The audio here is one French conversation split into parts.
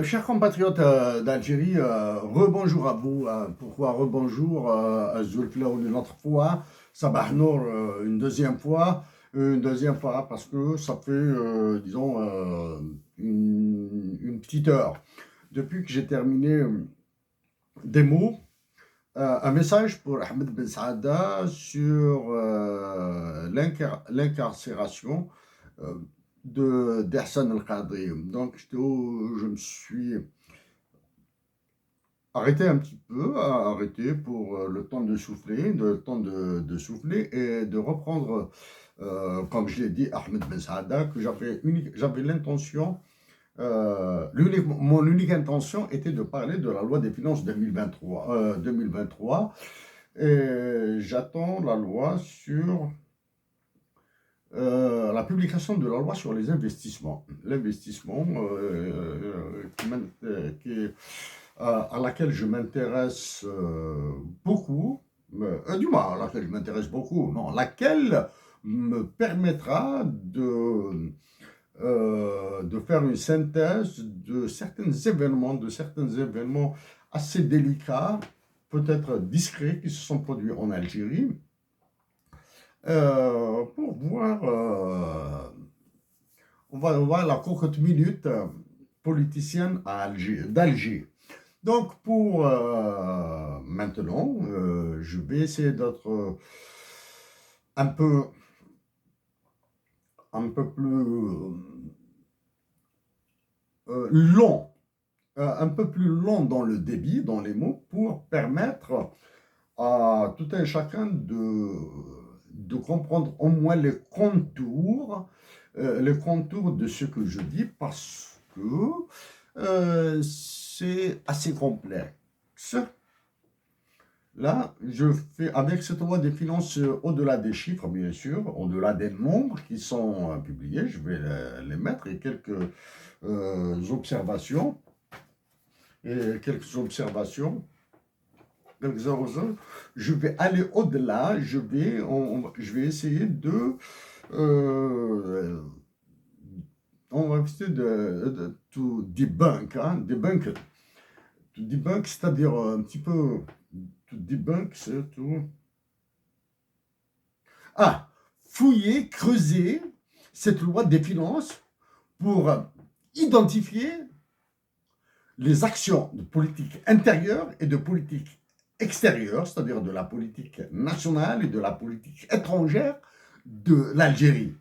Chers compatriotes d'Algérie, rebonjour à vous. Pourquoi rebonjour à Zulfla une autre fois, Sabah Nour une deuxième fois. Une deuxième fois parce que ça fait, disons, une petite heure. Depuis que j'ai terminé des mots, un message pour Ahmed Ben Saada sur l'incarcération euh, d'Ehsan El-Qadri. Donc, je me suis arrêter un petit peu, arrêter pour le temps de souffler, le temps de souffler et de reprendre, comme je l'ai dit, Ahmed Ben Saada, que j'avais l'intention, mon unique intention était de parler de la loi des finances 2023, et j'attends la loi sur la publication de la loi sur les investissements. L'investissement à laquelle je m'intéresse beaucoup, du moins à laquelle je m'intéresse beaucoup, non, laquelle me permettra de faire une synthèse de certains événements assez délicats, peut-être discrets, qui se sont produits en Algérie, pour voir, on va voir la courte minute politicienne d'Alger. Donc pour maintenant, je vais essayer d'être un peu, un peu plus long, un peu plus long dans le débit, dans les mots, pour permettre à tout un chacun de comprendre au moins les contours de ce que je dis, parce que c'est assez complexe. Là, je fais avec cette loi des finances, au-delà des chiffres, bien sûr, au-delà des nombres qui sont publiés, je vais les mettre et observations, et quelques observations, quelques observations. Je vais aller au-delà, je vais essayer euh, on va essayer de to debunk, to debunk, c'est-à-dire un petit peu, to debunk, c'est tout. Ah, fouiller, creuser cette loi des finances pour identifier les actions de politique intérieure et de politique extérieure, c'est-à-dire de la politique nationale et de la politique étrangère de l'Algérie.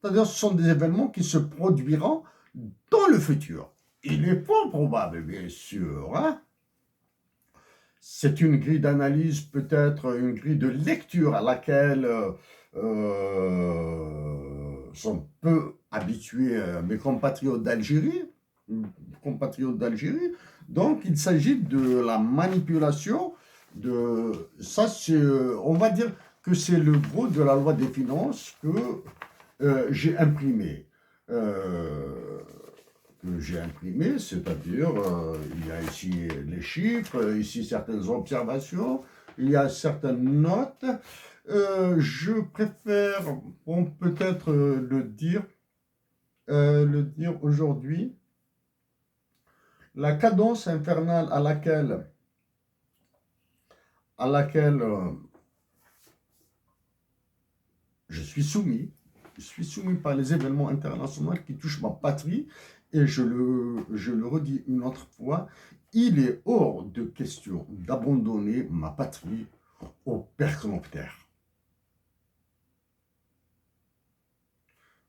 C'est-à-dire ce sont des événements qui se produiront dans le futur. Il est fort probable, bien sûr, hein. C'est une grille d'analyse, peut-être une grille de lecture à laquelle sont peu habitués mes compatriotes d'Algérie. Donc, il s'agit de la manipulation de ça. On va dire que c'est le gros de la loi des finances j'ai imprimé. Euh, que j'ai imprimé, c'est-à-dire il y a ici les chiffres, ici certaines observations, il y a certaines notes. Je préfère, bon, peut-être le dire aujourd'hui, la cadence infernale à laquelle je suis soumis. Je suis soumis par les événements internationaux qui touchent ma patrie, et je le redis une autre fois, il est hors de question d'abandonner ma patrie au percnoptère.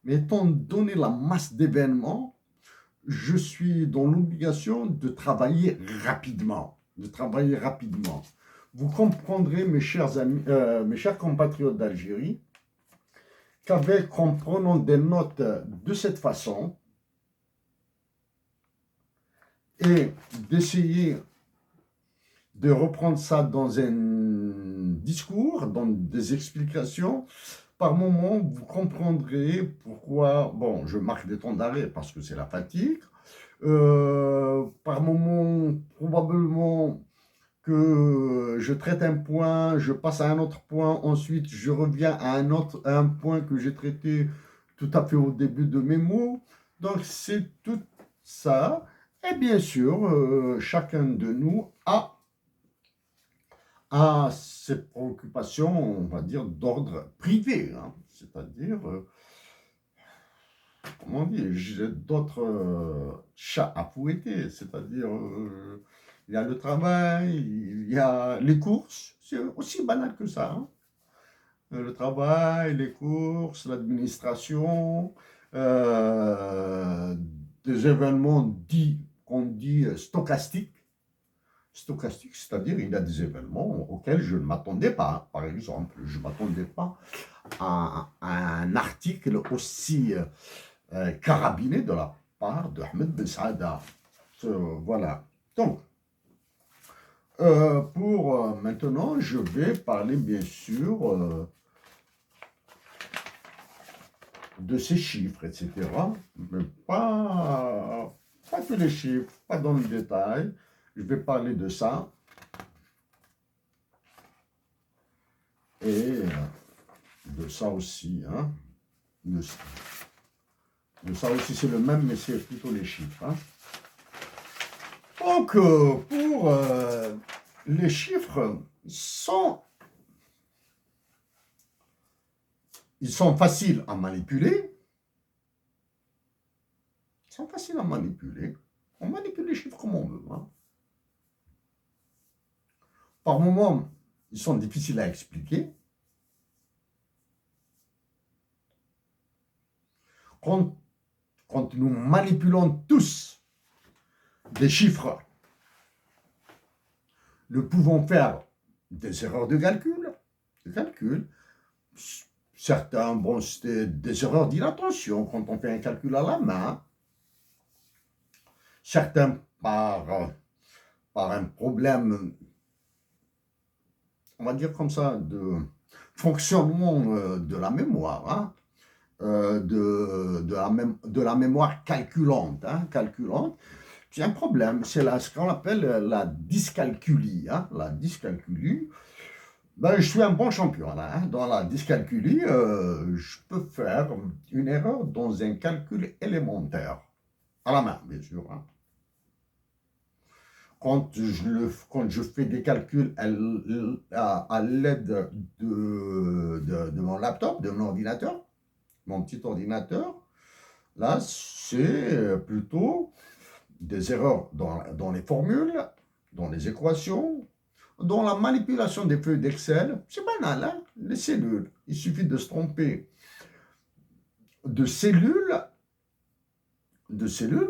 Mais étant donné la masse d'événements, je suis dans l'obligation de travailler rapidement. De travailler rapidement. Vous comprendrez, mes chers amis, mes chers compatriotes d'Algérie, qu'en prenant des notes de cette façon et d'essayer de reprendre ça dans un discours, dans des explications, par moment, vous comprendrez pourquoi, bon, je marque des temps d'arrêt parce que c'est la fatigue, par moment, probablement que je traite un point, je passe à un autre point, ensuite je reviens à un point que j'ai traité tout à fait au début de mes mots. Donc c'est tout, ça. Et bien sûr, chacun de nous a ses préoccupations, on va dire, d'ordre privé, hein. C'est-à-dire, comment dire, j'ai d'autres chats à fouetter, c'est-à-dire, il y a le travail, il y a les courses, c'est aussi banal que ça, hein. Le travail, les courses, l'administration, euh, des événements qu'on dit stochastiques. Stochastique, c'est-à-dire il y a des événements auxquels je ne m'attendais pas. Par exemple, je ne m'attendais pas à un article aussi carabiné de la part de Ahmed Ben Saada. Voilà. Donc, pour maintenant, je vais parler bien sûr de ces chiffres, etc. Mais pas tous les chiffres, pas dans le détail. Je vais parler de ça. Et de ça aussi, hein. De ça aussi, c'est le même, mais c'est plutôt les chiffres, hein. Donc, pour les chiffres, ils sont faciles à manipuler. Ils sont faciles à manipuler. On manipule les chiffres comme on veut, hein. Par moments, ils sont difficiles à expliquer. Quand nous manipulons tous des chiffres, nous pouvons faire des erreurs de calcul. Certains, bon, c'était des erreurs d'inattention quand on fait un calcul à la main. Certains par un problème, on va dire comme ça, de fonctionnement de la mémoire, hein, de la mémoire calculante, hein, calculante. C'est un problème, c'est ce qu'on appelle la dyscalculie, hein, la dyscalculie. Ben, je suis un bon champion là, hein. Dans la dyscalculie, je peux faire une erreur dans un calcul élémentaire, à la main, bien sûr, hein. Quand je fais des calculs à l'aide de mon laptop, de mon ordinateur, mon petit ordinateur, là, c'est plutôt des erreurs dans les formules, dans les équations, dans la manipulation des feuilles d'Excel. C'est banal, hein? Les cellules. Il suffit de se tromper de cellules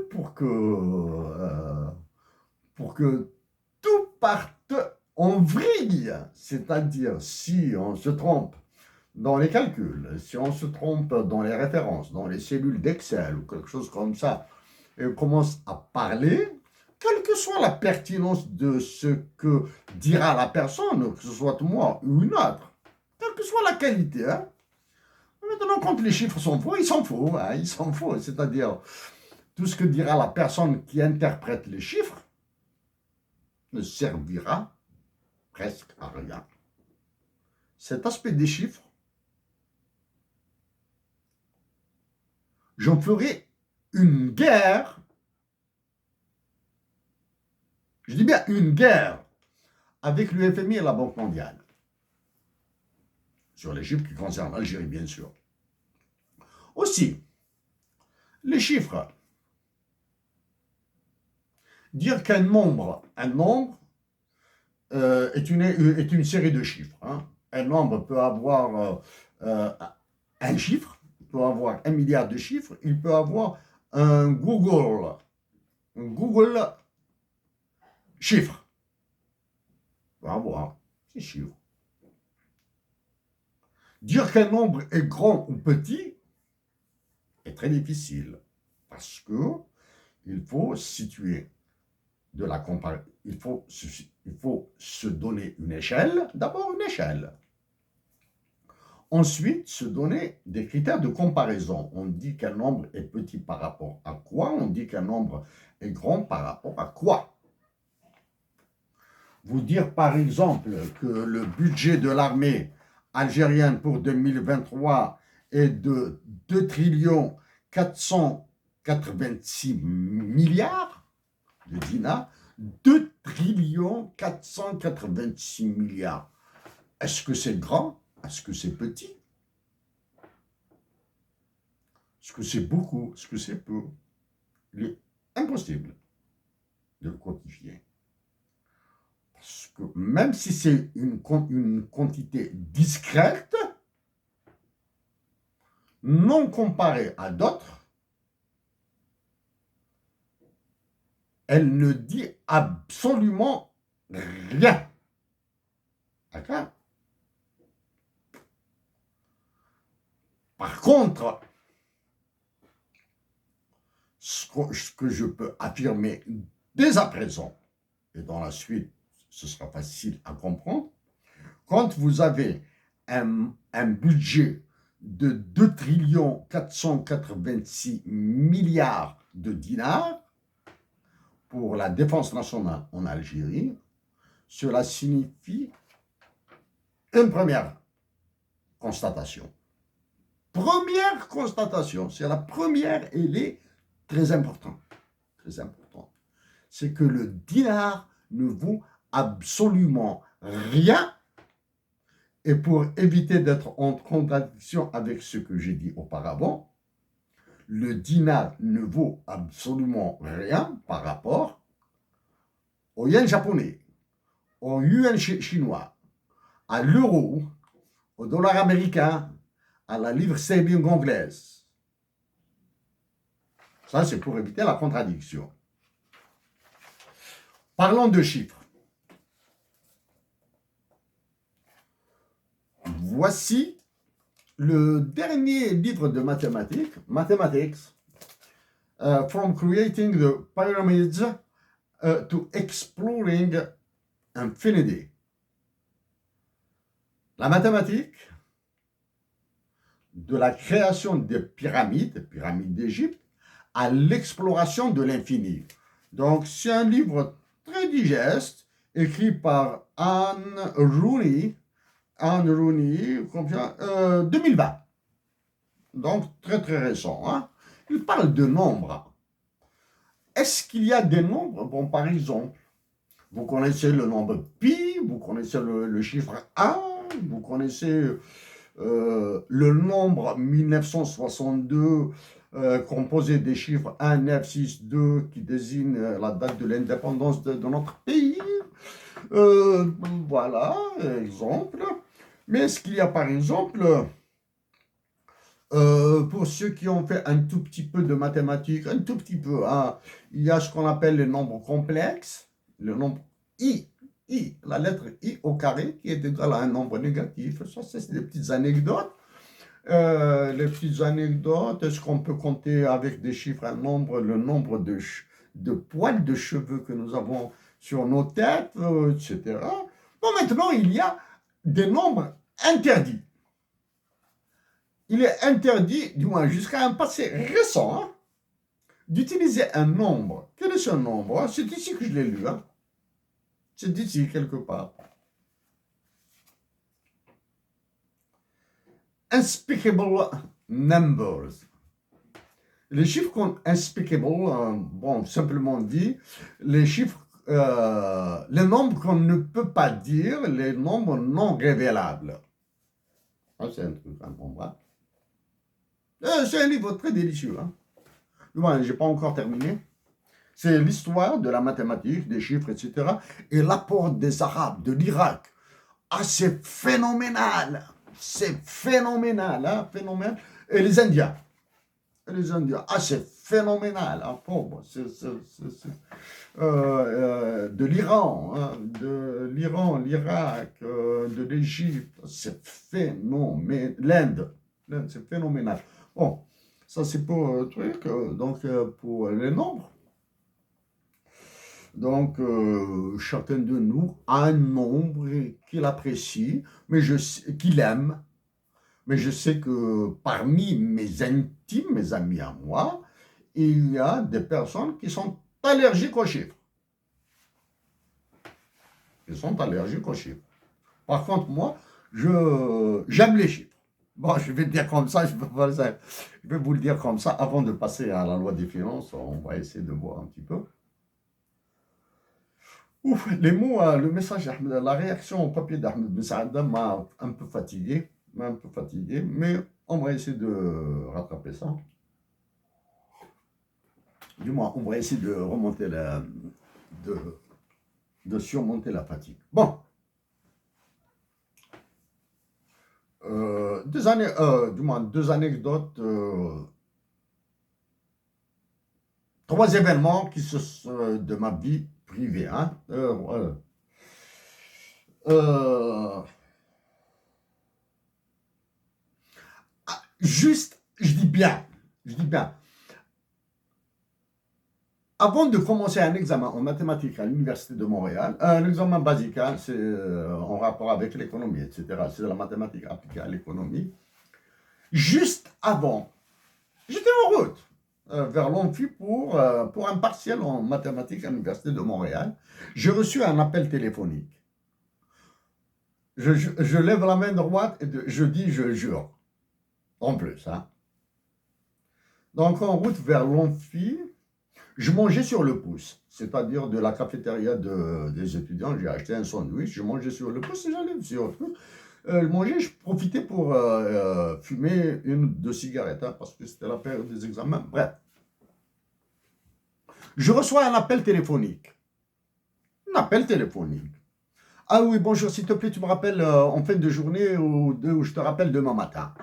pour que tout parte en vrille. C'est-à-dire, si on se trompe dans les calculs, si on se trompe dans les références, dans les cellules d'Excel ou quelque chose comme ça, et on commence à parler, quelle que soit la pertinence de ce que dira la personne, que ce soit moi ou une autre, quelle que soit la qualité, hein. Maintenant, quand les chiffres sont faux, ils sont faux, hein, ils sont faux. C'est-à-dire, tout ce que dira la personne qui interprète les chiffres ne servira presque à rien. Cet aspect des chiffres, j'en ferai une guerre, je dis bien une guerre, avec le FMI et la Banque mondiale. Sur les chiffres qui concernent l'Algérie, bien sûr. Aussi, les chiffres. Dire qu'un nombre est une série de chiffres, hein. Un nombre peut avoir un chiffre, peut avoir 1 milliard de chiffres, il peut avoir un Google chiffre. On va avoir ces chiffres. Dire qu'un nombre est grand ou petit est très difficile parce que il faut situer de la comparaison. Il faut se donner une échelle, d'abord une échelle. Ensuite, se donner des critères de comparaison. On dit qu'un nombre est petit par rapport à quoi? On dit qu'un nombre est grand par rapport à quoi? Vous dire par exemple que le budget de l'armée algérienne pour 2023 est de 2 400 486 milliards de dinars, 2 486 milliards. Est-ce que c'est grand? Est-ce que c'est petit? Est-ce que c'est beaucoup? Est-ce que c'est peu? Il est impossible de le quantifier. Parce que même si c'est une quantité discrète, non comparée à d'autres, elle ne dit absolument rien. D'accord? Par contre, ce que je peux affirmer dès à présent, et dans la suite, ce sera facile à comprendre, quand vous avez un budget de 2 486 milliards de dinars pour la défense nationale en Algérie, cela signifie une première constatation. Première constatation, c'est la première, elle est très importante. Très importante. C'est que le dinar ne vaut absolument rien. Et pour éviter d'être en contradiction avec ce que j'ai dit auparavant, le dinar ne vaut absolument rien par rapport au yen japonais, au yuan chinois, à l'euro, au dollar américain, à la livre sterling anglaise. Ça, c'est pour éviter la contradiction. Parlons de chiffres. Voici le dernier livre de mathématiques, Mathematics, From Creating the Pyramids to Exploring Infinity. La mathématique, de la création des pyramides d'Égypte, à l'exploration de l'infini. Donc, c'est un livre très digeste, écrit par Anne Rooney, 2020. Donc, très très récent. Hein? Il parle de nombres. Est-ce qu'il y a des nombres? Bon, par exemple, vous connaissez le nombre pi, vous connaissez le chiffre 1, vous connaissez le nombre 1962 composé des chiffres 1, 9, 6, 2 qui désigne la date de l'indépendance de notre pays. Voilà, exemple. Mais est-ce qu'il y a par exemple, pour ceux qui ont fait un tout petit peu de mathématiques, un tout petit peu, hein, il y a ce qu'on appelle les nombres complexes, le nombre i, la lettre i au carré qui est égal à un nombre négatif. Ça, c'est des petites anecdotes. Les petites anecdotes, est-ce qu'on peut compter avec des chiffres un nombre, le nombre de poils de cheveux que nous avons sur nos têtes, etc. Bon, maintenant, il y a des nombres interdits. Il est interdit, du moins jusqu'à un passé récent, hein, d'utiliser un nombre. Quel est ce nombre? C'est ici que je l'ai lu. Hein. C'est ici, quelque part. Unspeakable numbers. Les chiffres unspeakable, bon, simplement dit, les chiffres, les nombres qu'on ne peut pas dire, les nombres non révélables. Ah, c'est un truc, hein, bon, bref. C'est un livre très délicieux. Hein. Bon, je n'ai pas encore terminé. C'est l'histoire de la mathématique, des chiffres, etc. Et l'apport des Arabes, de l'Irak. Ah, c'est phénoménal. C'est phénoménal, hein, phénoménal. Et les Indiens. Ah, c'est phénoménal. Hein, pauvre. De l'Iran, hein, l'Irak, de l'Égypte. C'est phénoménal. L'Inde, c'est phénoménal. Bon, ça c'est pour le truc. Donc, pour les nombres. Donc, chacun de nous a un nombre qu'il apprécie, mais qu'il aime. Mais je sais que parmi mes intimes, mes amis à moi, il y a des personnes qui sont allergiques aux chiffres. Ils sont allergiques aux chiffres. Par contre, moi, j'aime les chiffres. Bon, je vais le dire comme ça, je vais vous le dire comme ça. Avant de passer à la loi des finances, on va essayer de voir un petit peu. Ouf, les mots, le message, la réaction au papier d'Ahmed Ben Saada m'a un peu fatigué, mais on va essayer de rattraper ça. Du moins, on va essayer de remonter de, de surmonter la fatigue. Bon, deux anecdotes, trois événements de ma vie privée. Hein. Euh, juste, je dis bien, avant de commencer un examen en mathématiques à l'Université de Montréal, un examen basique, hein, c'est en rapport avec l'économie, etc. C'est de la mathématique appliquée à l'économie. Juste avant, j'étais en route vers l'Amphi pour un partiel en mathématiques à l'Université de Montréal. J'ai reçu un appel téléphonique. Je lève la main droite et je dis je jure. En plus. Hein. Donc en route vers l'Amphi, je mangeais sur le pouce, c'est-à-dire de la cafétéria des étudiants. J'ai acheté un sandwich, je mangeais sur le pouce et j'allais sur le pouce. Manger, je profitais pour fumer une ou deux cigarettes, hein, parce que c'était la période des examens. Bref. Je reçois un appel téléphonique. Un appel téléphonique. Ah oui, bonjour, s'il te plaît, tu me rappelles en fin de journée ou je te rappelle demain matin.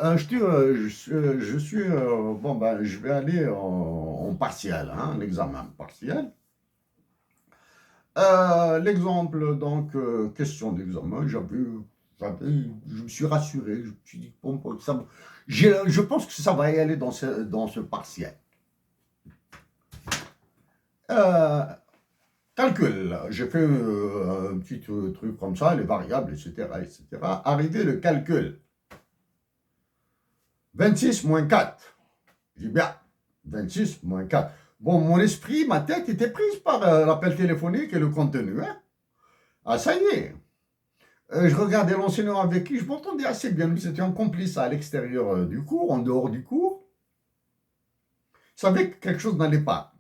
Je suis, bon, ben, je vais aller en partiel, hein, un examen partiel. L'exemple, donc, question d'examen, je me suis rassuré, je me suis dit, bon, je pense que ça va y aller dans ce partiel. Calcul, j'ai fait un petit truc comme ça, les variables, etc., etc. Arrivé le calcul. 26 moins 4. Je dis bien, 26 moins 4. Bon, mon esprit, ma tête était prise par l'appel téléphonique et le contenu. Hein. Ah, ça y est. Je regardais l'enseignant avec qui je m'entendais assez bien. Lui, c'était un complice à l'extérieur du cours, en dehors du cours. Il savait que quelque chose n'allait pas.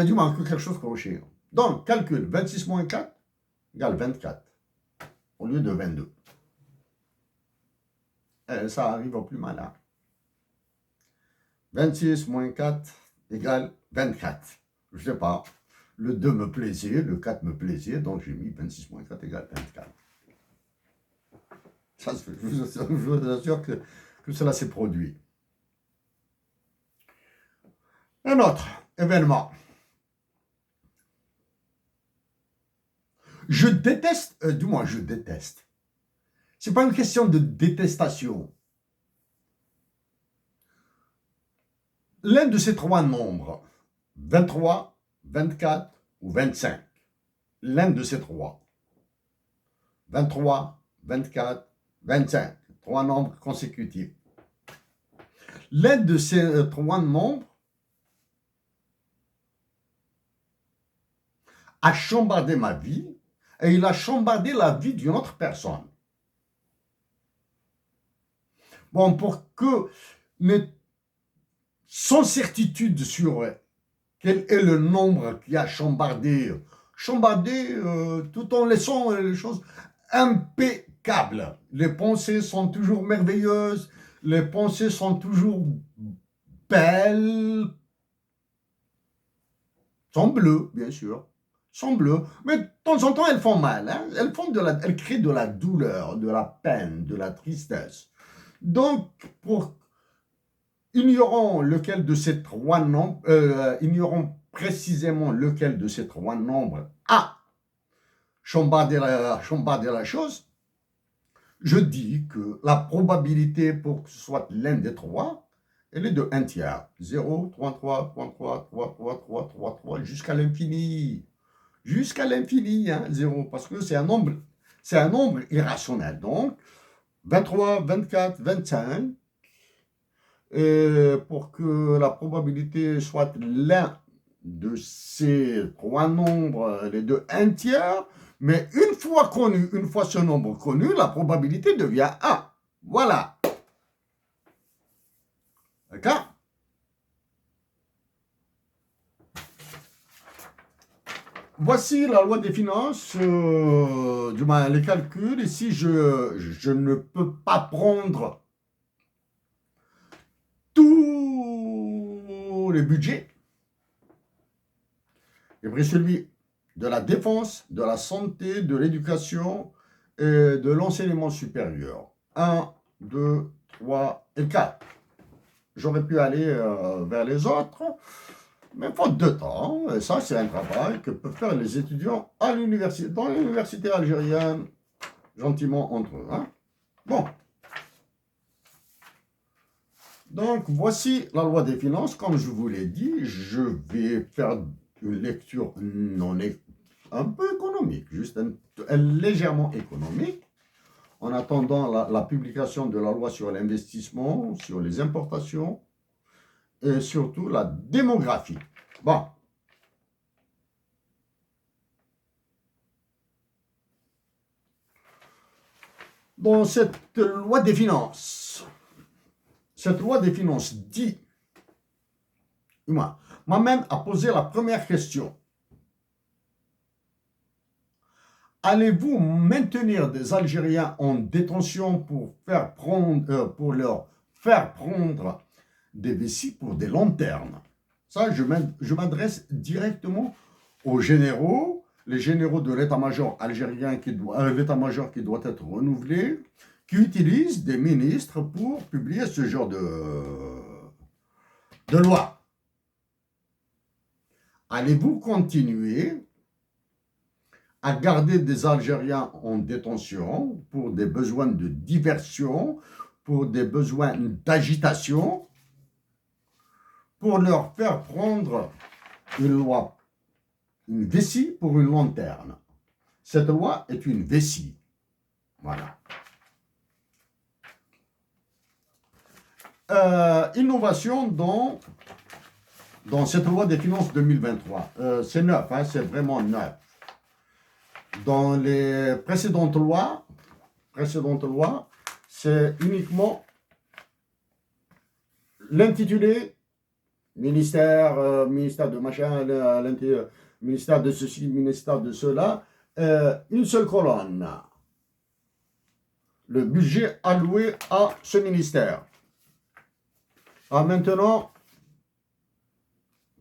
Du moins, que quelque chose clochait. Donc, calcul, 26 moins 4 égale 24, au lieu de 22. Ça arrive au plus malin. 26 moins 4 égale 24. Je ne sais pas. Le 2 me plaisait, le 4 me plaisait, donc j'ai mis 26 moins 4 égale 24. Ça, je vous assure que cela s'est produit. Un autre événement. Je déteste, du moins je déteste. Ce n'est pas une question de détestation. L'un de ces trois nombres, 23, 24 ou 25, l'un de ces trois, 23, 24, 25, trois nombres consécutifs. L'un de ces trois nombres a chambardé ma vie et il a chambardé la vie d'une autre personne. Bon, pour que, sans certitude sur quel est le nombre qui a chambardé, tout en laissant les choses impeccables. Les pensées sont toujours merveilleuses, les pensées sont toujours belles, sont bleues, bien sûr. Sont bleues, mais de temps en temps elles font mal, hein? Elles créent de la douleur, de la peine, de la tristesse. Donc, ignorons lequel de ces trois nombres, ignorons précisément lequel de ces trois nombres a chambardé la chose, je dis que la probabilité pour que ce soit l'un des trois, elle est de 1 tiers. 0, 33, 33, 33, 3, 3, 3, jusqu'à l'infini. Jusqu'à l'infini, hein, 0, parce que c'est un nombre irrationnel. Donc, 23, 24, 25, et pour que la probabilité soit l'un de ces trois nombres, les deux 1 tiers, Mais une fois connu, une fois ce nombre connu, la probabilité devient 1. Voilà. D'accord? Voici la loi des finances, du moins les calculs. Ici, je ne peux pas prendre tous les budgets. J'ai pris celui de la défense, de la santé, de l'éducation et de l'enseignement supérieur. 1, 2, 3 et 4. J'aurais pu aller vers les autres, mais faute de temps. Et ça, c'est un travail que peuvent faire les étudiants à l'université, dans l'université algérienne, gentiment entre eux. Hein. Bon. Donc, voici la loi des finances. Comme je vous l'ai dit, je vais faire une lecture un peu économique, juste légèrement économique, en attendant la publication de la loi sur l'investissement, sur les importations et surtout la démographie. Bon. Dans cette loi des finances, dit, m'amène à poser la première question. Allez-vous maintenir des Algériens en détention pour leur faire prendre des vessies pour des lanternes? Ça, je m'adresse directement aux généraux, les généraux de l'état-major algérien, l'état-major qui doit être renouvelé, qui utilisent des ministres pour publier ce genre de loi. Allez-vous continuer à garder des Algériens en détention pour des besoins de diversion, pour des besoins d'agitation, pour leur faire prendre une vessie pour une lanterne? Cette loi est une vessie. Voilà. Innovation dans cette loi des finances 2023. C'est neuf, hein, c'est vraiment neuf. Dans les précédentes lois, c'est uniquement l'intitulé ministère de machin, ministère de ceci, ministère de cela, une seule colonne. Le budget alloué à ce ministère. Alors maintenant,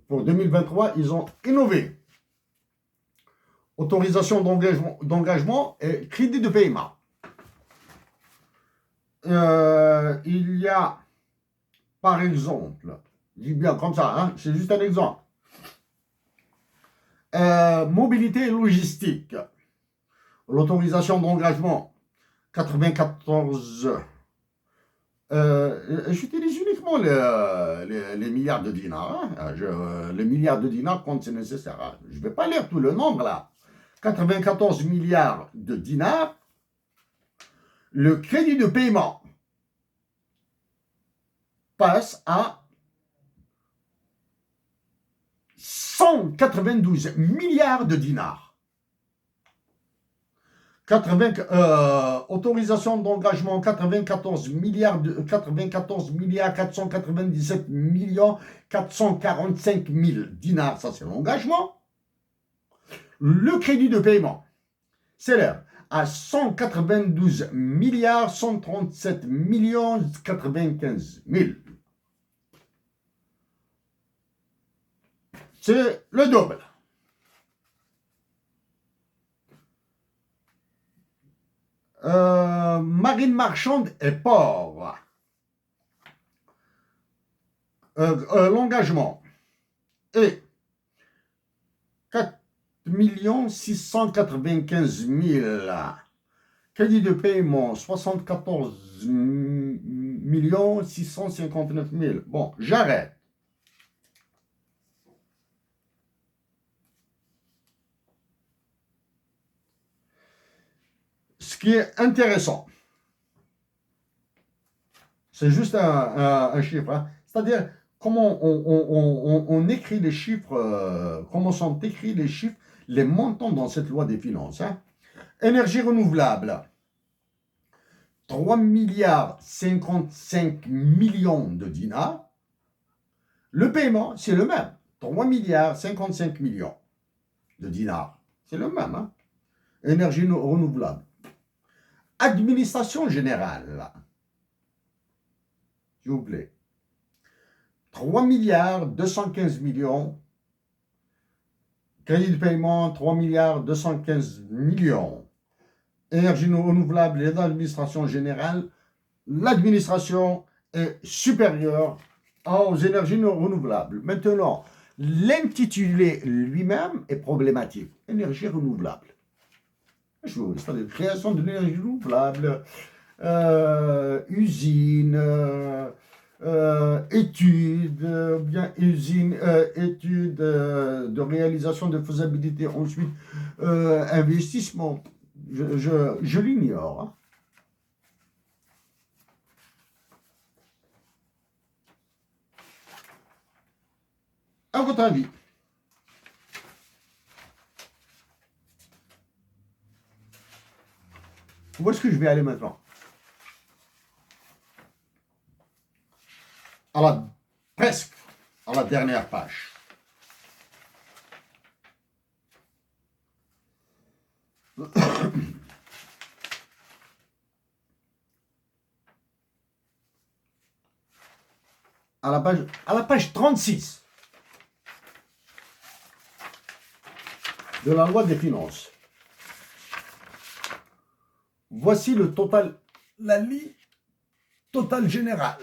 pour 2023, ils ont innové. Autorisation d'engagement et crédit de paiement. Il y a, par exemple, je dis bien comme ça, hein, c'est juste un exemple. Mobilité et logistique. L'autorisation d'engagement, 94. J'utilise uniquement les milliards de dinars. Hein. Les milliards de dinars quand c'est nécessaire. Hein. Je ne vais pas lire tout le nombre là. 94 milliards de dinars. Le crédit de paiement passe à 192 milliards de dinars. Autorisation d'engagement 94 milliards 497 millions 445 000 dinars, ça c'est l'engagement. Le crédit de paiement s'élève à 192 milliards 137 millions 95 000. C'est le double. Marine marchande et port. L'engagement est 4 695 000. Crédit de paiement 74 659 000. Bon, j'arrête. Ce qui est intéressant, c'est juste un chiffre, hein. C'est-à-dire comment on écrit les chiffres, comment sont écrits les chiffres, les montants dans cette loi des finances. Hein. Énergie renouvelable, 3 milliards 55 millions de dinars. Le paiement, c'est le même. 3 milliards 55 millions de dinars. C'est le même. Hein? Énergie renouvelable. Administration générale, s'il vous plaît. 3 milliards 215 millions. Crédit de paiement, 3 milliards 215 millions. Énergie renouvelable et l'administration générale. L'administration est supérieure aux énergies renouvelables. Maintenant, l'intitulé lui-même est problématique. Énergie renouvelable. C'est-à-dire création de l'énergie renouvelable, usine, études, bien usine, études de réalisation de faisabilité, ensuite investissement. Je l'ignore. Hein. À votre avis, où est-ce que je vais aller maintenant? Presque à la dernière page. À la page 36 de la loi des finances. Voici le total, la ligne totale générale.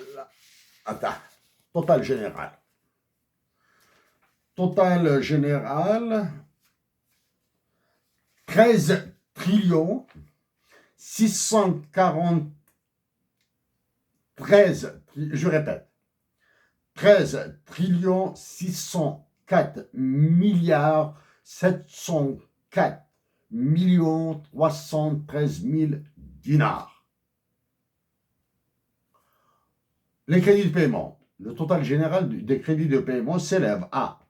Attends, total général. Total général, 13 trillions 643, je répète, 13 trillions 604 milliards 704 millions 313 000 dinars. Les crédits de paiement. Le total général des crédits de paiement s'élève à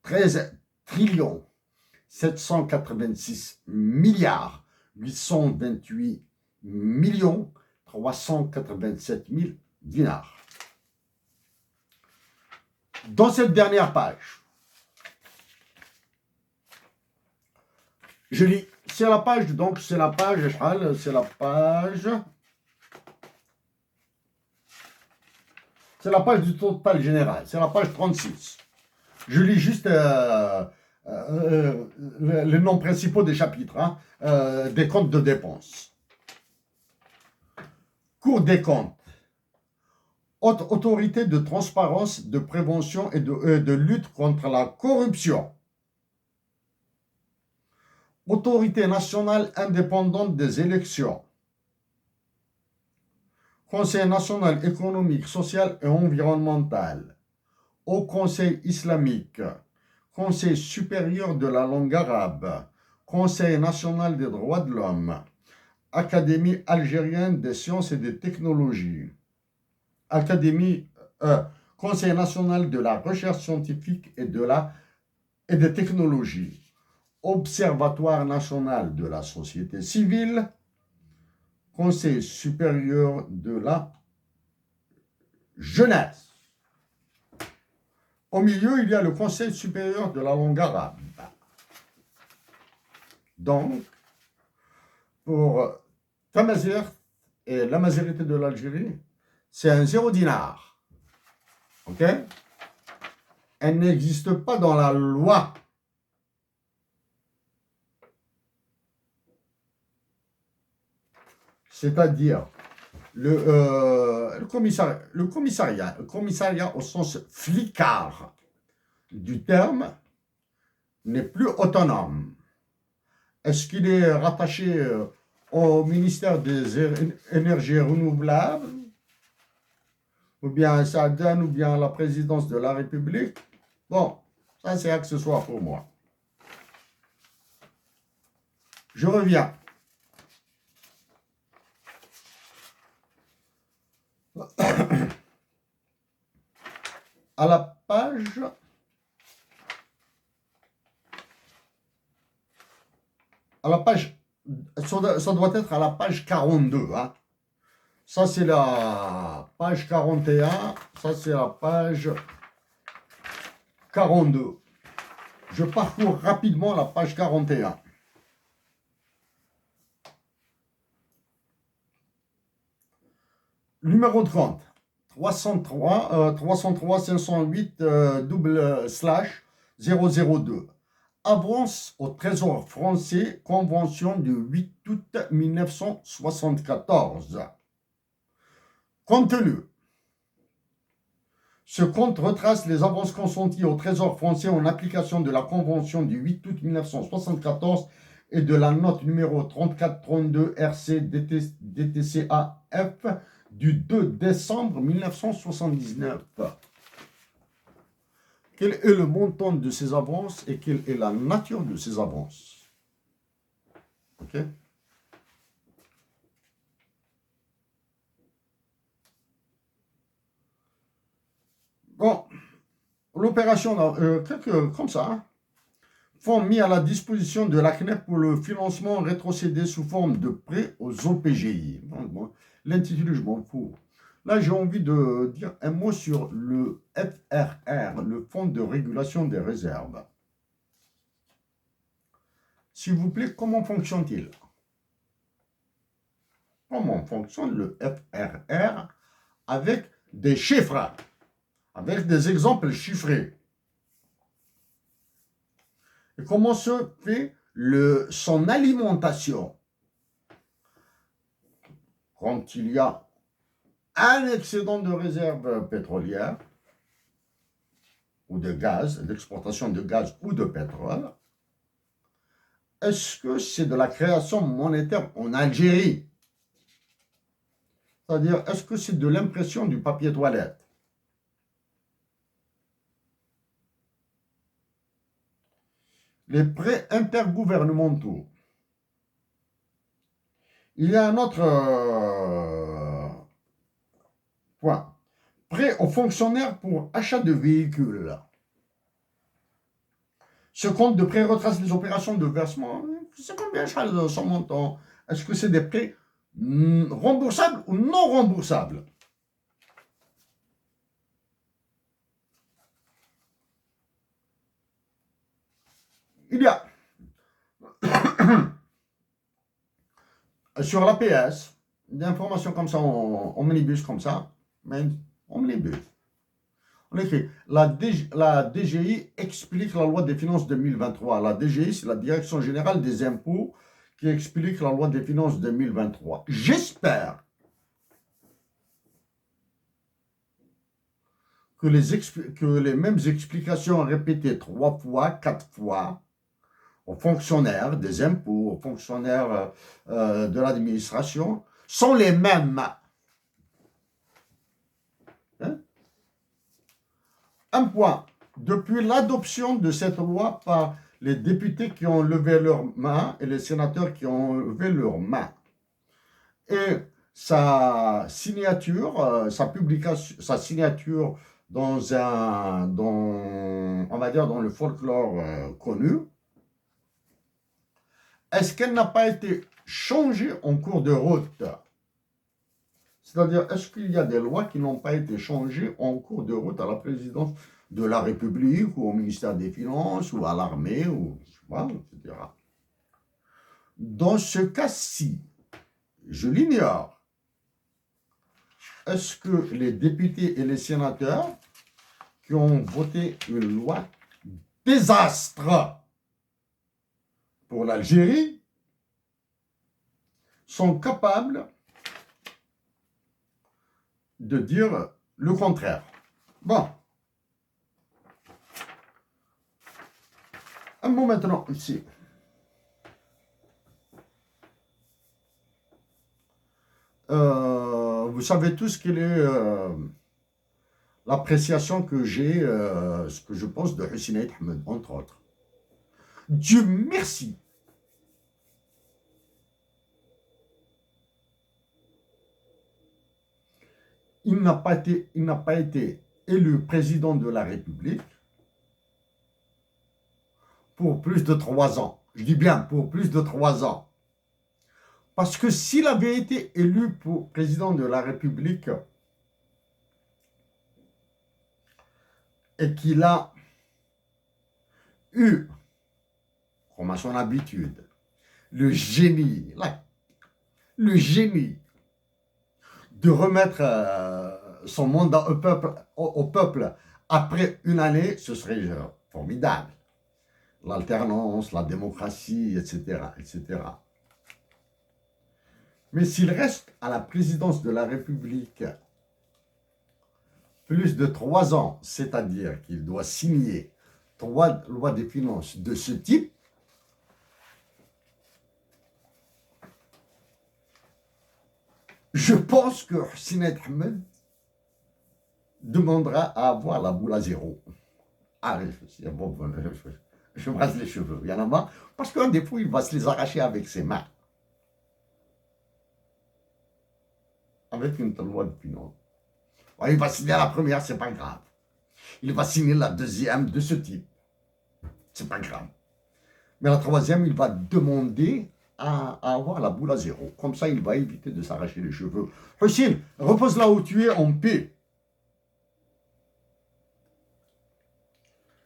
13 trillions 786 milliards 828 millions 387 000 dinars. Dans cette dernière page, je lis, c'est la page du total général, c'est la page 36. Je lis juste les noms principaux des chapitres, hein, des comptes de dépenses. Cour des comptes. Haute autorité de transparence, de prévention et de lutte contre la corruption. Autorité nationale indépendante des élections. Conseil national économique, social et environnemental. Haut Conseil islamique. Conseil supérieur de la langue arabe. Conseil national des droits de l'homme. Académie algérienne des sciences et des technologies. Conseil national de la recherche scientifique et des technologies. Observatoire national de la société civile. Conseil supérieur de la jeunesse. Au milieu, il y a le Conseil supérieur de la langue arabe. Donc, pour Tamazight et la majorité de l'Algérie, c'est un 0 dinar. Ok? Elle n'existe pas dans la loi. C'est-à-dire, le commissariat au sens flicard du terme n'est plus autonome. Est-ce qu'il est rattaché au ministère des énergies renouvelables, ou bien à Saadane, ou bien à la présidence de la République? Bon, ça c'est accessoire pour moi. Je reviens. À la page Ça doit être à la page 42. Hein. Ça, c'est la page 41. Ça, c'est la page 42. Je parcours rapidement la page 41. Numéro de compte 303 508 /002. Avance au Trésor français, convention du 8 août 1974. Contenu. Ce compte retrace les avances consenties au Trésor français en application de la convention du 8 août 1974 et de la note numéro 3432 RC DTCAF du 2 décembre 1979. Quel est le montant de ces avances et quelle est la nature de ces avances? Ok? Bon, l'opération, comme ça, hein, fonds mis à la disposition de la CNEF pour le financement rétrocédé sous forme de prêt aux OPGI. Bon, l'intitulé, je m'en fous. Là, j'ai envie de dire un mot sur le FRR, le Fonds de régulation des réserves. S'il vous plaît, comment fonctionne-t-il? Comment fonctionne le FRR avec des chiffres, avec des exemples chiffrés? Et comment se fait son alimentation quand il y a un excédent de réserve pétrolière ou de gaz, d'exportation de gaz ou de pétrole? Est-ce que c'est de la création monétaire en Algérie? C'est-à-dire, est-ce que c'est de l'impression du papier toilette? Les prêts intergouvernementaux. Il y a un autre point. Prêt aux fonctionnaires pour achat de véhicules. Ce compte de prêt retrace les opérations de versement. C'est combien son montant? Est-ce que c'est des prêts remboursables ou non remboursables? Il y a sur l'APS des informations comme ça en omnibus comme ça, mais omnibus. On écrit, la DGI explique la loi des finances 2023. La DGI, c'est la Direction Générale des Impôts qui explique la loi des finances 2023. J'espère que les mêmes explications répétées 3 fois, 4 fois, aux fonctionnaires des impôts, aux fonctionnaires de l'administration, sont les mêmes. Hein? Un point. Depuis l'adoption de cette loi par les députés qui ont levé leurs mains et les sénateurs qui ont levé leurs mains, et sa signature, sa publication, sa signature on va dire dans le folklore connu, est-ce qu'elle n'a pas été changée en cours de route? C'est-à-dire, est-ce qu'il y a des lois qui n'ont pas été changées en cours de route à la présidence de la République ou au ministère des Finances ou à l'armée, ou je sais pas, etc. Dans ce cas-ci, je l'ignore. Est-ce que les députés et les sénateurs qui ont voté une loi désastre pour l'Algérie sont capables de dire le contraire? Bon. Un mot maintenant ici. Vous savez tous quelle est l'appréciation que j'ai, ce que je pense de Hussein Ahmed, entre autres. Dieu merci. Il n'a pas été élu président de la République pour plus de 3 ans. Je dis bien pour plus de 3 ans. Parce que s'il avait été élu pour président de la République et qu'il a eu, comme à son habitude, le génie de remettre son mandat au peuple après une année, ce serait formidable. L'alternance, la démocratie, etc., etc. Mais s'il reste à la présidence de la République plus de 3 ans, c'est-à-dire qu'il doit signer 3 lois des finances de ce type, je pense que Hussein Ahmed demandera à avoir la boule à zéro. Ah, je me rase les cheveux, il y en a marre, parce qu'un des fois, il va se les arracher avec ses mains. Avec une loi de finances. Il va signer la première, c'est pas grave. Il va signer la deuxième de ce type. C'est pas grave. Mais la troisième, il va demander à avoir la boule à zéro. Comme ça, il va éviter de s'arracher les cheveux. Hussein, repose là où tu es en paix.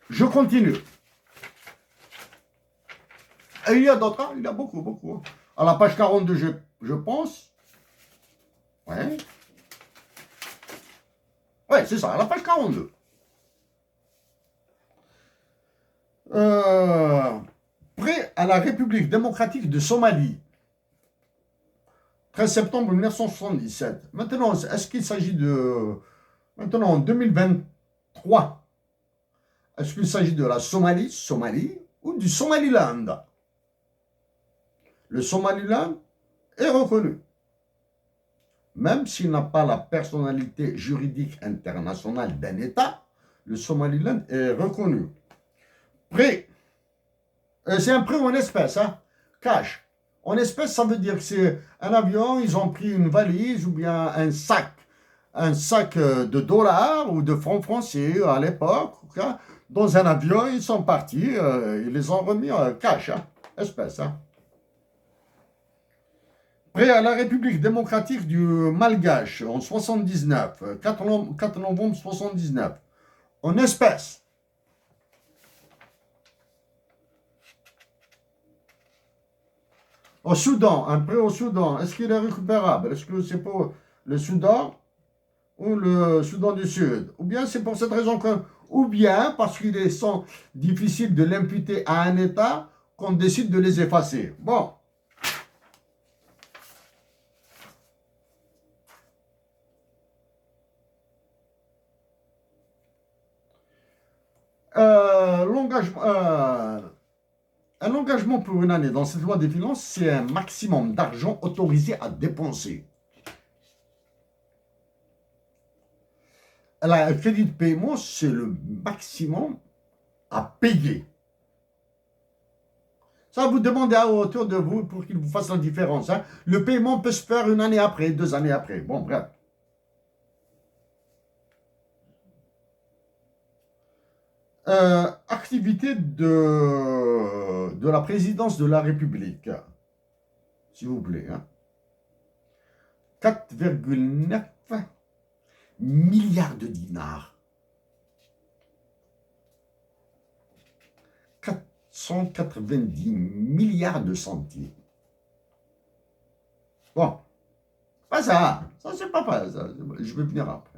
Je continue. Et il y a d'autres, il y a beaucoup, beaucoup. À la page 42, je pense. Ouais. Ouais, c'est ça, à la page 42. Prêt à la République démocratique de Somalie. 13 septembre 1977. Maintenant, est-ce qu'il s'agit de... Maintenant, en 2023, est-ce qu'il s'agit de la Somalie, ou du Somaliland? Le Somaliland est reconnu. Même s'il n'a pas la personnalité juridique internationale d'un État, le Somaliland est reconnu. Prêt. C'est un prêt en espèces, hein? Cash. En espèces, ça veut dire que c'est un avion, ils ont pris une valise ou bien un sac de dollars ou de francs français à l'époque. Hein? Dans un avion, ils sont partis, ils les ont remis cash, hein? Espèces. Hein? Prêt à la République démocratique du Malgache en 79, 4 novembre 79, en espèces. Au Soudan, un prêt au Soudan, est-ce qu'il est récupérable? Est-ce que c'est pour le Soudan ou le Soudan du Sud? Ou bien c'est pour cette raison que, ou bien parce qu'il est difficile de l'imputer à un État qu'on décide de les effacer. Bon. Un engagement pour une année dans cette loi des finances, c'est un maximum d'argent autorisé à dépenser. Le crédit de paiement, c'est le maximum à payer. Ça, vous demandez autour de vous pour qu'il vous fasse la différence. Hein. Le paiement peut se faire une année après, 2 années après. Bon, bref. Activité de la présidence de la République. S'il vous plaît. Hein. 4,9 milliards de dinars. 490 milliards de centimes. Bon. Pas ça. Ça, c'est pas ça. Je vais venir après.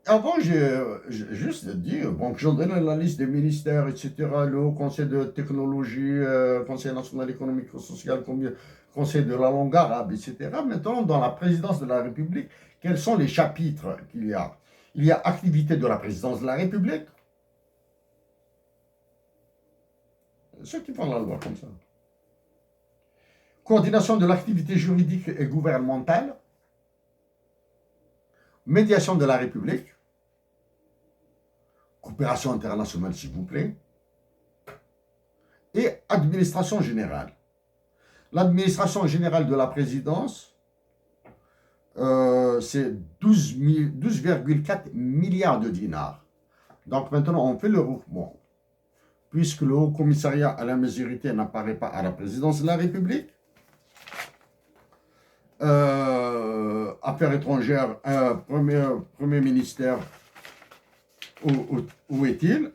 Avant, j'ai juste dit, bon, j'en donne la liste des ministères, etc., le Haut Conseil de technologie, Conseil national économique et social, Conseil de la langue arabe, etc. Maintenant, dans la présidence de la République, quels sont les chapitres qu'il y a? Il y a activité de la présidence de la République. Ceux qui font la loi comme ça. Coordination de l'activité juridique et gouvernementale. Médiation de la République. Coopération internationale, s'il vous plaît. Et administration générale. L'administration générale de la présidence, c'est 12,4 milliards de dinars. Donc maintenant, on fait le mouvement. puisque le Haut Commissariat à la majorité n'apparaît pas à la présidence de la République. Affaires étrangères, premier ministère, où est-il?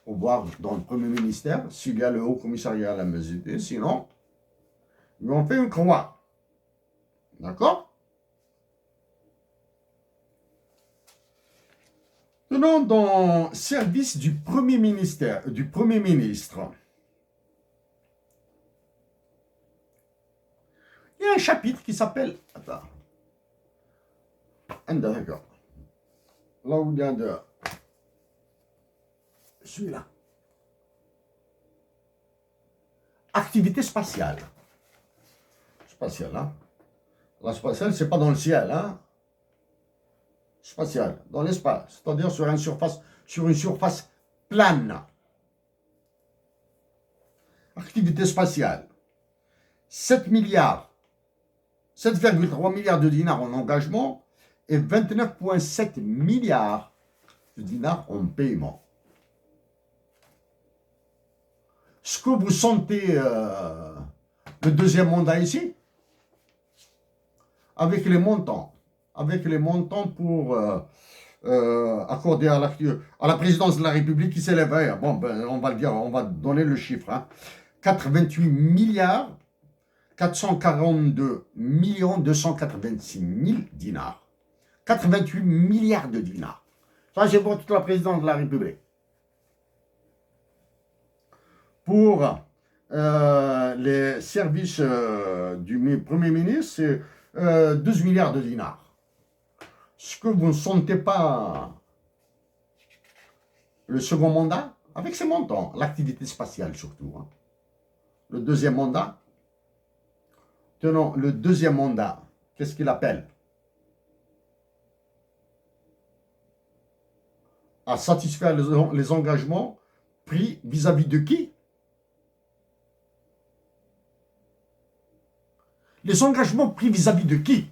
On va voir dans le premier ministère s'il y a le Haut Commissariat à la majorité, sinon, on fait une croix. D'accord? Tenons dans service du premier ministère, du premier ministre. Il y a un chapitre qui s'appelle. Attends. D'accord. Là où il y a de. Celui-là. Activité spatiale. Spatiale, hein? La spatiale, c'est pas dans le ciel, hein? Spatiale, dans l'espace, c'est-à-dire sur une surface plane. Activité spatiale. 7 milliards, 7,3 milliards de dinars en engagement et 29,7 milliards de dinars en paiement. Est-ce que vous sentez le deuxième mandat ici? Avec les montants pour accorder à la présidence de la République qui s'élèverait, bon, ben, on va le dire, on va donner le chiffre, hein, 88 milliards 442 millions 286 000 dinars. 88 milliards de dinars. Ça, c'est pour toute la présidence de la République. Pour les services du Premier ministre, c'est 12 milliards de dinars. Est-ce que vous ne sentez pas le second mandat avec ces montants, l'activité spatiale surtout, hein. Le deuxième mandat, tenons, le deuxième mandat, qu'est-ce qu'il appelle? À satisfaire les engagements pris vis-à-vis de qui? Les engagements pris vis-à-vis de qui?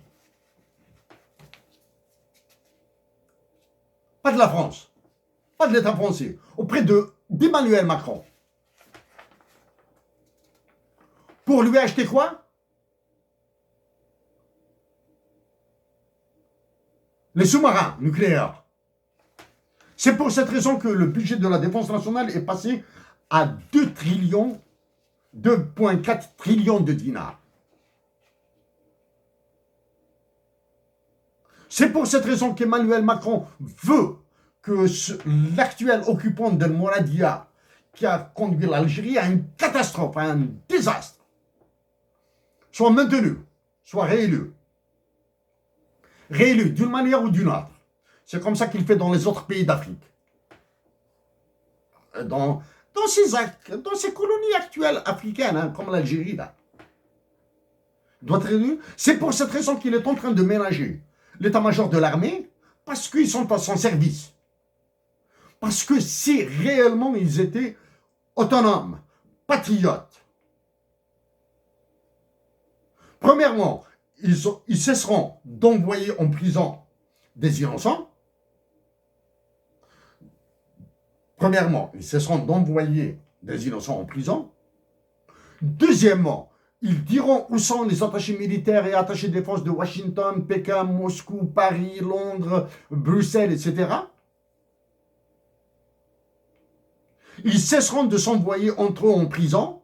Pas de la France, pas de l'État français, auprès d'Emmanuel Macron. Pour lui acheter quoi? Les sous-marins nucléaires. C'est pour cette raison que le budget de la défense nationale est passé à 2,4 trillions de dinars. C'est pour cette raison qu'Emmanuel Macron veut que l'actuel occupant de Mouradia, qui a conduit l'Algérie à une catastrophe, à un désastre, soit maintenu, soit réélu. Réélu d'une manière ou d'une autre. C'est comme ça qu'il fait dans les autres pays d'Afrique. Dans ces colonies actuelles africaines, hein, comme l'Algérie, là. Doit être réélu. C'est pour cette raison qu'il est en train de ménager l'état-major de l'armée, parce qu'ils sont à son service. Parce que si réellement ils étaient autonomes, patriotes, premièrement, ils cesseront d'envoyer en prison des innocents. Premièrement, ils cesseront d'envoyer des innocents en prison. Deuxièmement, ils diront où sont les attachés militaires et attachés de défense de Washington, Pékin, Moscou, Paris, Londres, Bruxelles, etc. Ils cesseront de s'envoyer entre eux en prison.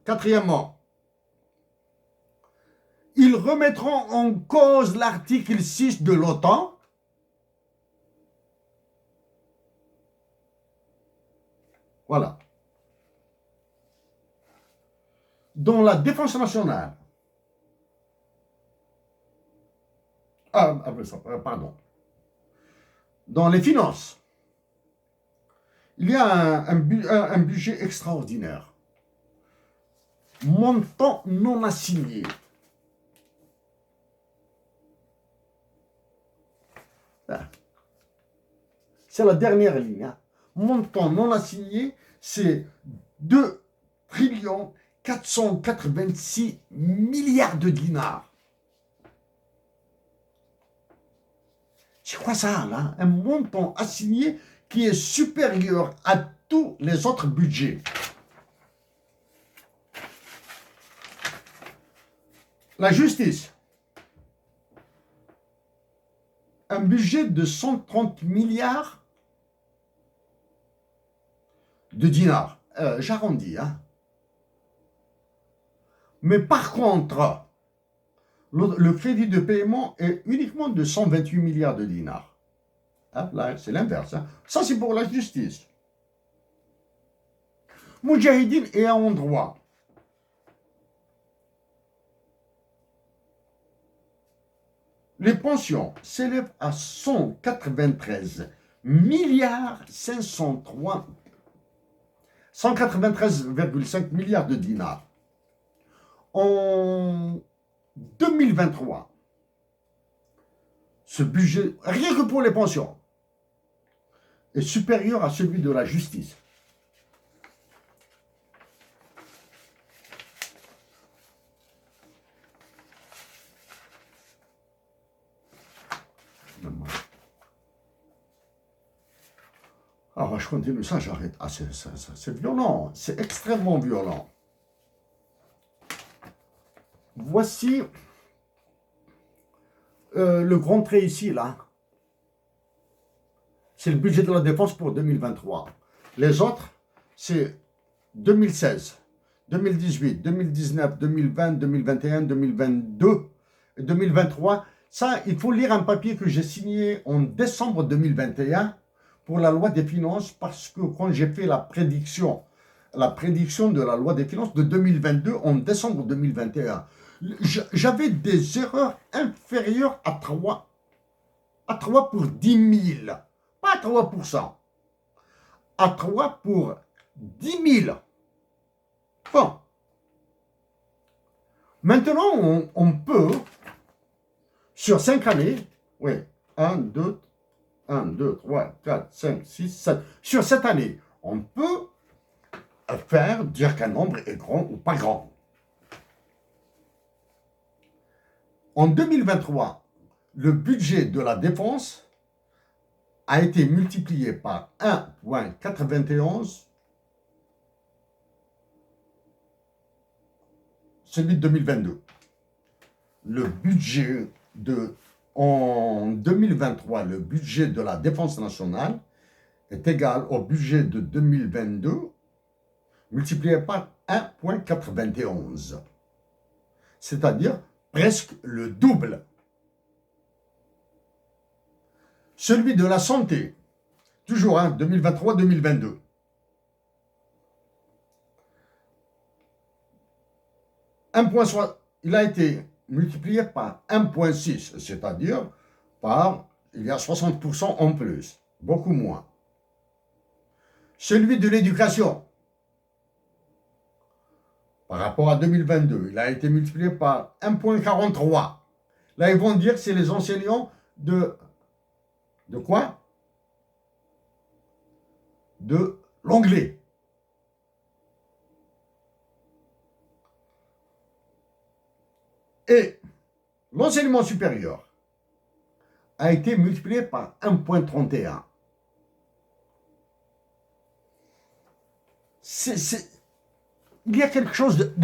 Quatrièmement, ils remettront en cause l'article 6 de l'OTAN. Voilà. Dans la défense nationale, pardon, dans les finances, il y a un budget extraordinaire. Montant non assigné. C'est la dernière ligne, hein. Montant non assigné, c'est 2 trillions 486 milliards de dinars. C'est quoi ça, là? Un montant assigné qui est supérieur à tous les autres budgets. La justice. Un budget de 130 milliards de dinars. J'arrondis, hein. Mais par contre, le crédit de paiement est uniquement de 128 milliards de dinars. Hein, là, c'est l'inverse. Hein. Ça, c'est pour la justice. Moudjahidine est en droit. Les pensions s'élèvent à 193 milliards 503 193,5 milliards de dinars. En 2023, ce budget, rien que pour les pensions, est supérieur à celui de la justice. Alors, je continue ça, j'arrête. Ah, c'est violent, c'est extrêmement violent. Voici le grand trait ici, là. C'est le budget de la défense pour 2023. Les autres, c'est 2016, 2018, 2019, 2020, 2021, 2022 et 2023. Ça, il faut lire un papier que j'ai signé en décembre 2021 pour la loi des finances, parce que quand j'ai fait la prédiction de la loi des finances de 2022 en décembre 2021, j'avais des erreurs inférieures à 3 pour 10 000, pas à 3%, à 3 pour 10 000. Bon. Maintenant, on peut, sur 5 années, oui, 1, 2, 3, 4, 5, 6, 7, sur 7 années, on peut dire qu'un nombre est grand ou pas grand. En 2023, le budget de la défense a été multiplié par 1,91, celui de 2022. Le budget en 2023, le budget de la défense nationale est égal au budget de 2022 multiplié par 1,91. C'est-à-dire presque le double. Celui de la santé, toujours 2023-2022. Il a été multiplié par 1,6, c'est-à-dire il y a 60% en plus, beaucoup moins. Celui de l'éducation, par rapport à 2022, il a été multiplié par 1,43. Là, ils vont dire que c'est les enseignants de quoi? De l'anglais. Et l'enseignement supérieur a été multiplié par 1,31. Il y a quelque chose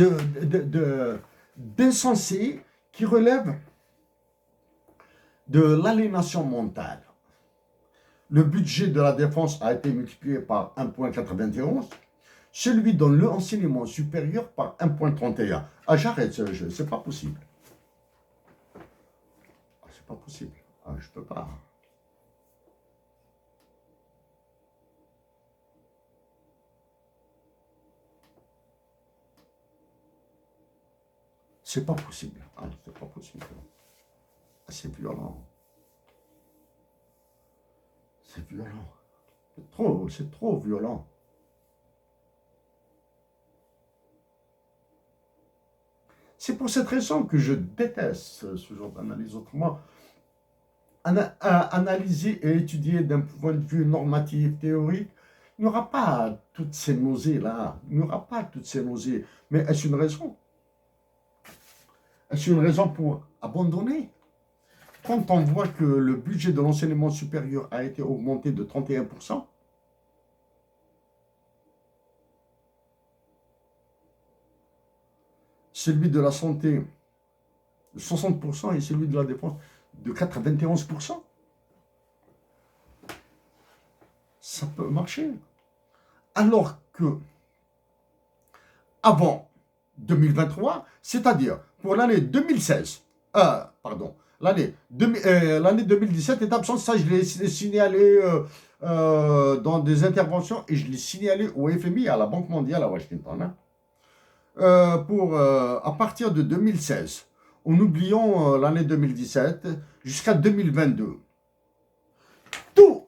d'insensé qui relève de l'aliénation mentale. Le budget de la défense a été multiplié par 1,91, celui dans l'enseignement supérieur par 1,31. Ah, j'arrête, c'est pas possible. Ah, c'est pas possible. Ah, je peux pas. C'est pas possible. Ah, c'est pas possible. Ah, c'est violent. C'est violent. C'est trop violent. C'est pour cette raison que je déteste ce genre d'analyse. Autrement, analyser et étudier d'un point de vue normatif, théorique, il n'y aura pas toutes ces nausées-là. Il n'y aura pas toutes ces nausées. Mais est-ce une raison? Est-ce une raison pour abandonner? quand on voit que le budget de l'enseignement supérieur a été augmenté de 31%, celui de la santé de 60% et celui de la défense de 91%, ça peut marcher. Alors que avant 2023, c'est-à-dire pour l'année 2016, l'année 2017 est absente, ça je l'ai signalé dans des interventions et je l'ai signalé au FMI, à la Banque mondiale à Washington. Hein. À partir de 2016, en oubliant l'année 2017, jusqu'à 2022, tous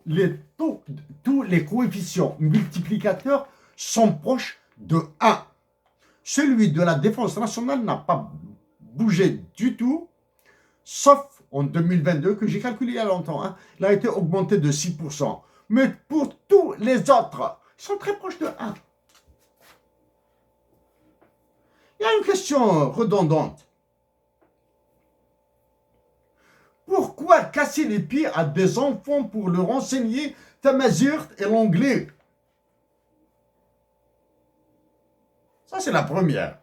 les coefficients multiplicateurs sont proches de 1. Celui de la défense nationale n'a pas bougé du tout, sauf en 2022, que j'ai calculé il y a longtemps. Hein, il a été augmenté de 6%. Mais pour tous les autres, ils sont très proches de 1. Il y a une question redondante. Pourquoi casser les pieds à des enfants pour leur enseigner Tamazight et l'anglais? Ça, c'est la première.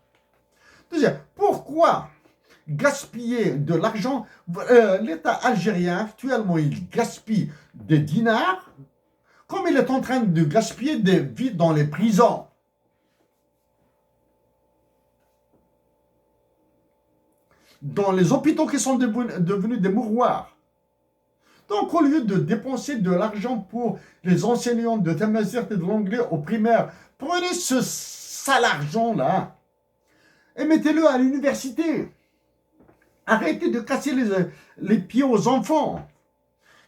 Deuxième, pourquoi gaspiller de l'argent? L'État algérien, actuellement, il gaspille des dinars, comme il est en train de gaspiller des vies dans les prisons. Dans les hôpitaux qui sont devenus des mouroirs. Donc, au lieu de dépenser de l'argent pour les enseignants de Tamazight et de l'anglais au primaire, prenez ce sale argent-là et mettez-le à l'université. Arrêtez de casser les pieds aux enfants.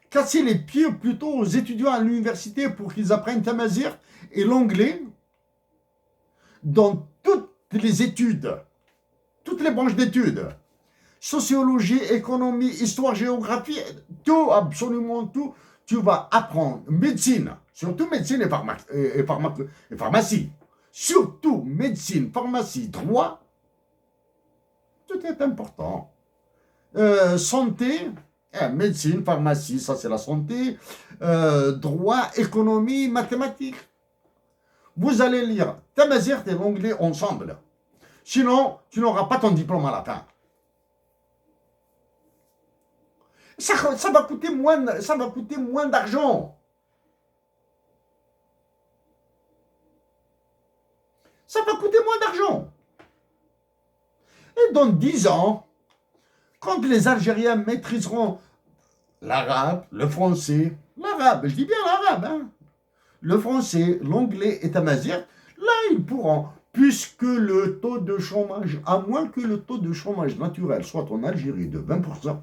Cassez les pieds plutôt aux étudiants à l'université pour qu'ils apprennent Tamazight et l'anglais dans toutes les études, toutes les branches d'études. Sociologie, économie, histoire, géographie, tout, absolument tout, tu vas apprendre. Médecine, surtout médecine et pharmacie. Surtout médecine, pharmacie, droit, tout est important. Santé, médecine, pharmacie, ça c'est la santé. Droit, économie, mathématiques. Vous allez lire Tamazight et l'anglais ensemble. Sinon, tu n'auras pas ton diplôme à la fin. Ça va coûter moins d'argent. Ça va coûter moins d'argent. Et dans 10 ans, quand les Algériens maîtriseront l'arabe, le français, l'arabe, je dis bien l'arabe, hein, le français, l'anglais et Tamazight, là ils pourront, puisque le taux de chômage, à moins que le taux de chômage naturel soit en Algérie de 20%,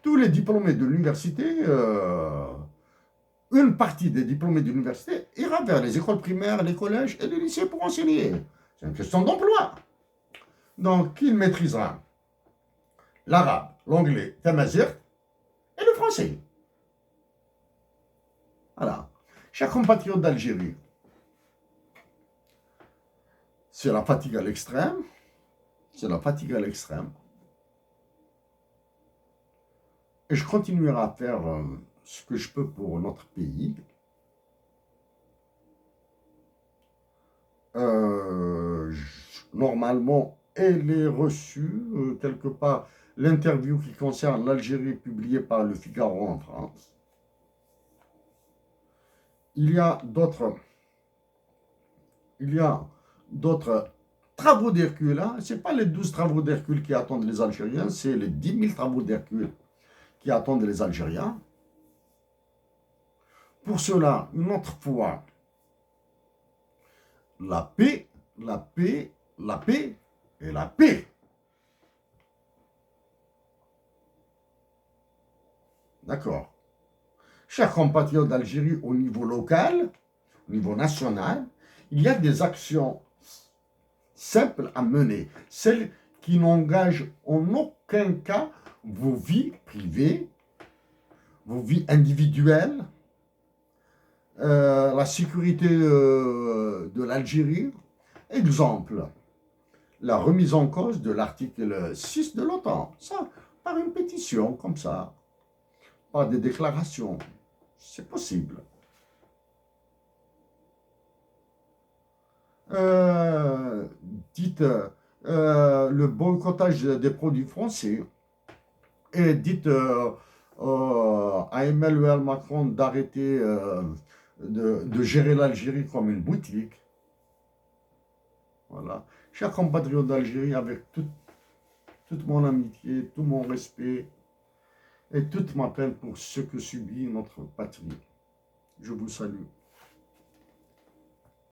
tous les diplômés de l'université, une partie des diplômés de l'université ira vers les écoles primaires, les collèges et les lycées pour enseigner. C'est une question d'emploi. Donc, qui maîtrisera l'arabe, l'anglais, Tamazight et le français. Voilà. Chers compatriotes d'Algérie, c'est la fatigue à l'extrême. C'est la fatigue à l'extrême. Et je continuerai à faire ce que je peux pour notre pays. Normalement, elle est reçue quelque part l'interview qui concerne l'Algérie publiée par Le Figaro en France. Il y a d'autres travaux d'Hercule. Hein. Ce n'est pas les 12 travaux d'Hercule qui attendent les Algériens, c'est les 10 000 travaux d'Hercule qui attendent les Algériens. Pour cela, une autre fois, la paix, la paix, la paix et la paix. D'accord. Chers compatriotes d'Algérie, au niveau local, au niveau national, il y a des actions simples à mener, celles qui n'engagent en aucun cas vos vies privées, vos vies individuelles, la sécurité de l'Algérie. Exemple, la remise en cause de l'article 6 de l'OTAN. Ça, par une pétition, comme ça, par des déclarations. C'est possible. Euh, dites le boycottage des produits français et dites à Emmanuel Macron d'arrêter de gérer l'Algérie comme une boutique. Voilà. Chers compatriotes d'Algérie, avec toute mon amitié, tout mon respect et toute ma peine pour ce que subit notre patrie, je vous salue.